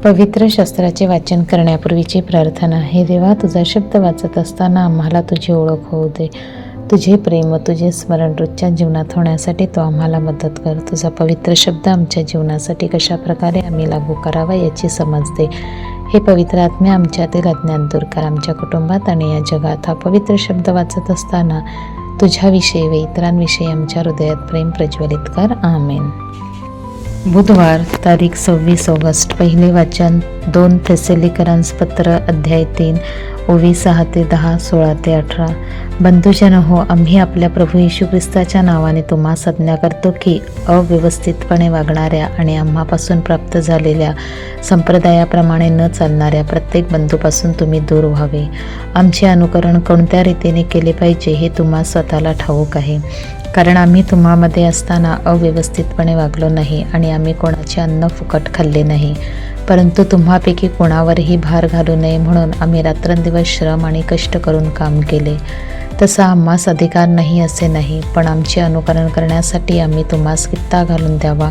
पवित्र शास्त्राचे वाचन करण्यापूर्वीची प्रार्थना. हे देवा, तुझा शब्द वाचत असताना आम्हाला तुझी ओळख होऊ दे. तुझे प्रेम व तुझे स्मरण रोजच्या जीवनात होण्यासाठी तू आम्हाला मदत कर. तुझा पवित्र शब्द आमच्या जीवनासाठी कशा प्रकारे आम्ही लागू करावा याची समज दे. हे पवित्र आत्मे, आमच्यातील अज्ञान दूर कर. आमच्या कुटुंबात आणि या जगात हा पवित्र शब्द वाचत असताना तुझ्याविषयी व इतरांविषयी आमच्या हृदयात प्रेम प्रज्वलित कर. आमेन. बुधवार तारीख 26 ऑगस्ट. पहिले वाचन 2 थेसलोनिकन्स अध्याय 3 ओवी 6 ते 10, 16 ते 18. बंधुजन हो, आम्ही आपल्या प्रभू येशू ख्रिस्ताच्या नावाने तुम्हास आज्ञा करतो की अव्यवस्थितपणे वागणाऱ्या आणि आम्हापासून प्राप्त झालेल्या संप्रदायाप्रमाणे न चालणाऱ्या प्रत्येक बंधूपासून तुम्ही दूर व्हावे. आमचे अनुकरण कोणत्या रीतीने केले पाहिजे हे तुम्हा स्वतःला ठाऊक आहे, कारण आम्ही तुम्हामध्ये असताना अव्यवस्थितपणे वागलो नाही आणि आम्ही कोणाचे अन्न फुकट खाल्ले नाही. परंतु तुम्हापैकी कोणावरही भार घालू नये म्हणून आम्ही रात्रंदिवस श्रम आणि कष्ट करून काम केले. तसा आम्हास अधिकार नाही असे नाही, पण आमचे अनुकरण करण्यासाठी आम्ही तुम्हास कित्ता घालून द्यावा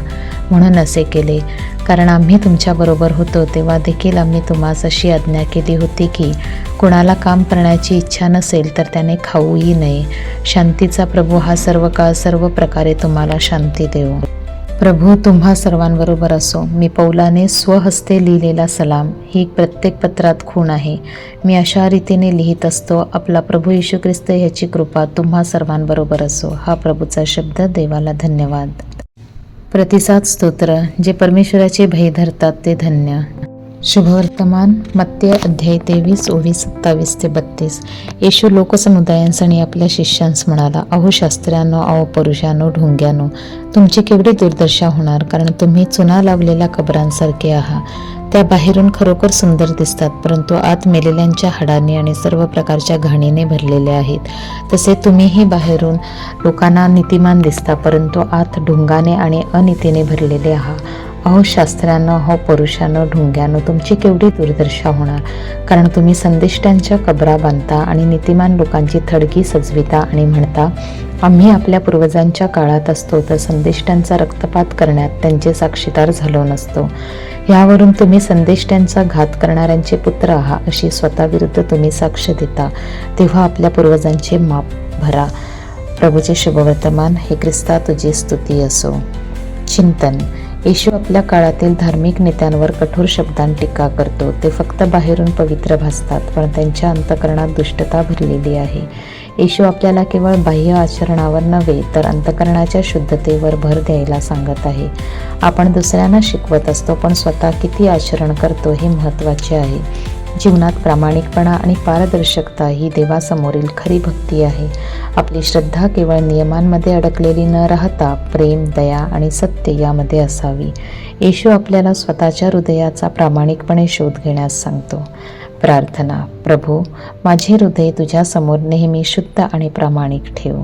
म्हणून असे केले. कारण आम्ही तुमच्याबरोबर होतो तेव्हा देखील आम्ही तुम्हास अशी आज्ञा केली होती की कोणाला काम करण्याची इच्छा नसेल तर त्याने खाऊही नये. शांतीचा प्रभू हा सर्व काळ सर्व प्रकारे तुम्हाला शांती देवो. प्रभू तुम्हा सर्वांबरोबर असो. मी पौलाने स्वहस्ते लिहिलेला सलाम ही प्रत्येक पत्रात खूण आहे. मी अशा रीतीने लिहित असतो. आपला प्रभू येशू ख्रिस्त ह्याची कृपा तुम्हा सर्वांबरोबर असो. हा प्रभूचा शब्द. देवाला धन्यवाद. प्रतिसाद स्तोत्र. जे परमेश्वराचे भय धरतात ते धन्य. शुभवर्तमान. मत्ते अध्याय 23 ओवी 27 ते 32. येशू लोकसमुदायांस आणि आपल्या शिष्यांस म्हणाला, अहो शास्त्र्यांनो, अहो परुषांनो, ढोंग्यानो, तुमची केवढी दुर्दशा होणार, कारण तुम्ही चुना लावलेल्या कबरांसारखे आहात. त्या बाहेरून खरोखर सुंदर दिसतात, परंतु आत मेलेल्यांच्या हाडांनी आणि सर्व प्रकारच्या घाणीने भरलेल्या आहेत. तसे तुम्हीही बाहेरून लोकांना नीतिमान दिसता, परंतु आत ढोंगाने आणि अनीतीने भरलेले आहात. अहो शास्त्रांनो, अहो परुषांनो, ढोंग्यानो, तुमची केवढी दुर्दशा होणार, कारण तुम्ही संदिष्टांच्या कबरा बांधता आणि नीतिमान लोकांची थडगी सजविता आणि म्हणता, आम्ही आपल्या पूर्वजांच्या काळात असतो तर संदिष्टांचा रक्तपात करण्यात त्यांचे साक्षीदार झालो नसतो. यावरून तुम्ही संदिष्टांचा घात करणाऱ्यांचे पुत्र आहात अशी स्वतःविरुद्ध तुम्ही साक्ष देता. तेव्हा आपल्या पूर्वजांचे माप भरा. प्रभूचे शुभवर्तमान. हे ख्रिस्ता तुझी स्तुती असो. चिंतन. येशू आपल्या काळातील धार्मिक नेत्यांवर कठोर शब्दांत टीका करतो. ते फक्त बाहेरून पवित्र भासतात, पण त्यांच्या अंतःकरणात दुष्टता भरलेली आहे. येशू आपल्याला केवळ बाह्य आचरणावर नव्हे तर अंतःकरणाच्या शुद्धतेवर भर द्यायला सांगत आहे. आपण दुसऱ्यांना शिकवत असतो, पण स्वतः किती आचरण करतो हे महत्त्वाचे आहे. जीवनात प्रामाणिकपणा आणि पारदर्शकता ही देवासमोरील खरी भक्ती आहे. आपली श्रद्धा केवळ नियमांमध्ये अडकलेली न राहता प्रेम, दया आणि सत्य यामध्ये असावी. येशू आपल्याला स्वतःच्या हृदयाचा प्रामाणिकपणे शोध घेण्यास सांगतो. प्रार्थना. प्रभू, माझे हृदय तुझ्यासमोर नेहमी शुद्ध आणि प्रामाणिक ठेव.